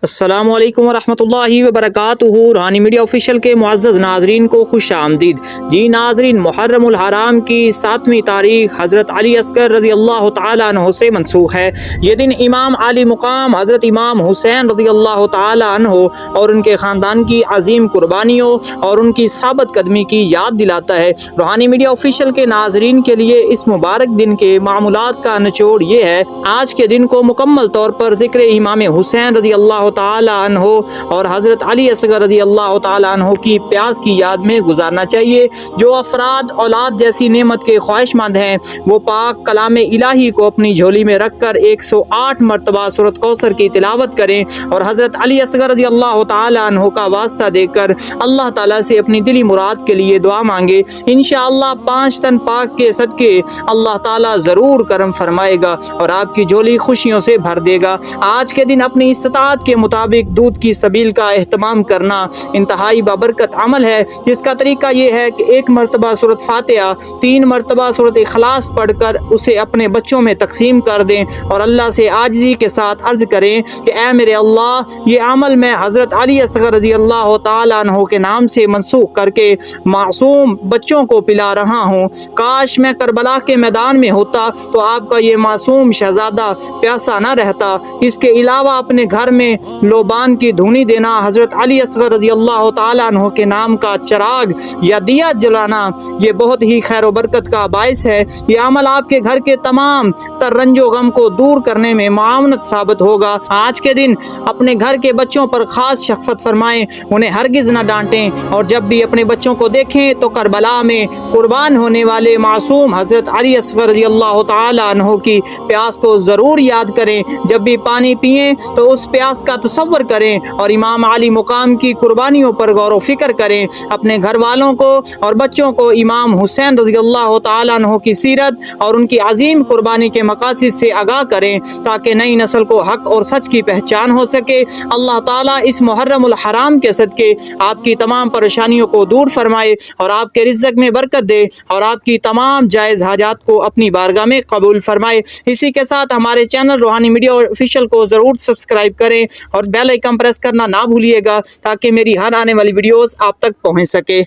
السلام علیکم ورحمۃ اللہ وبرکاتہ۔ روحانی میڈیا آفیشیل کے معزز ناظرین کو خوش آمدید۔ جی ناظرین، محرم الحرام کی 7ویں تاریخ حضرت علی اصغر رضی اللہ تعالیٰ عنہ سے منسوخ ہے۔ یہ دن امام علی مقام حضرت امام حسین رضی اللہ تعالیٰ عنہ اور ان کے خاندان کی عظیم قربانیوں اور ان کی ثابت قدمی کی یاد دلاتا ہے۔ روحانی میڈیا آفیشیل کے ناظرین کے لیے اس مبارک دن کے معمولات کا نچوڑ یہ ہے: آج کے دن کو مکمل طور پر ذکر امام حسین رضی اللہ تعالی عنہ اور حضرت علی اصغر رضی اللہ تعالی عنہ کی پیاس کی یاد میں گزارنا چاہیے۔ جو افراد اولاد جیسی نعمت کے خواہش مند ہیں وہ پاک کلام الہی کو اپنی جھولی میں رکھ کر 108 مرتبہ سورۃ کوثر کی تلاوت کریں اور حضرت علی اصغر رضی اللہ تعالی عنہ کا واسطہ دے کر اللہ تعالیٰ سے اپنی دلی مراد کے لیے دعا مانگے۔ انشاءاللہ 5 تن پاک کے صدقے اللہ تعالیٰ ضرور کرم فرمائے گا اور آپ کی جھولی خوشیوں سے بھر دے گا۔ آج کے دن اپنی استطاعت کے مطابق دودھ کی سبیل کا اہتمام کرنا انتہائی بابرکت عمل ہے، جس کا طریقہ یہ ہے کہ 1 مرتبہ سورۃ فاتحہ 3 مرتبہ سورۃ اخلاص پڑھ کر اسے اپنے بچوں میں تقسیم کر دیں اور اللہ سے عاجزی کے ساتھ عرض کریں کہ اے میرے اللہ، یہ عمل میں حضرت علی اصغر رضی اللہ تعالی عنہ کے نام سے منسوخ کر کے معصوم بچوں کو پلا رہا ہوں۔ کاش میں کربلا کے میدان میں ہوتا تو آپ کا یہ معصوم شہزادہ پیاسا نہ رہتا۔ اس کے علاوہ اپنے گھر میں لوبان کی دھونی دینا، حضرت علی اصغر رضی اللہ تعالیٰ عنہ کے نام کا چراغ یا دیا جلانا، یہ بہت ہی خیر و برکت کا باعث ہے۔ یہ عمل آپ کے گھر کے تمام تر رنج و غم کو دور کرنے میں معاونت ثابت ہوگا۔ آج کے دن اپنے گھر کے بچوں پر خاص شفقت فرمائیں، انہیں ہرگز نہ ڈانٹیں اور جب بھی اپنے بچوں کو دیکھیں تو کربلا میں قربان ہونے والے معصوم حضرت علی اصغر رضی اللہ تعالیٰ عنہ کی پیاس کو ضرور یاد کریں۔ جب بھی پانی پئیں تو اس پیاس کا تصور کریں اور امام علی مقام کی قربانیوں پر غور و فکر کریں۔ اپنے گھر والوں کو اور بچوں کو امام حسین رضی اللہ تعالیٰ عنہ کی سیرت اور ان کی عظیم قربانی کے مقاصد سے آگاہ کریں تاکہ نئی نسل کو حق اور سچ کی پہچان ہو سکے۔ اللہ تعالیٰ اس محرم الحرام کے صدقے آپ کی تمام پریشانیوں کو دور فرمائے اور آپ کے رزق میں برکت دے اور آپ کی تمام جائز حاجات کو اپنی بارگاہ میں قبول فرمائے۔ اسی کے ساتھ ہمارے چینل روحانی میڈیا آفیشیل کو ضرور سبسکرائب کریں اور بیل آئیکن پریس کرنا نہ بھولیے گا تاکہ میری ہر آنے والی ویڈیوز آپ تک پہنچ سکے۔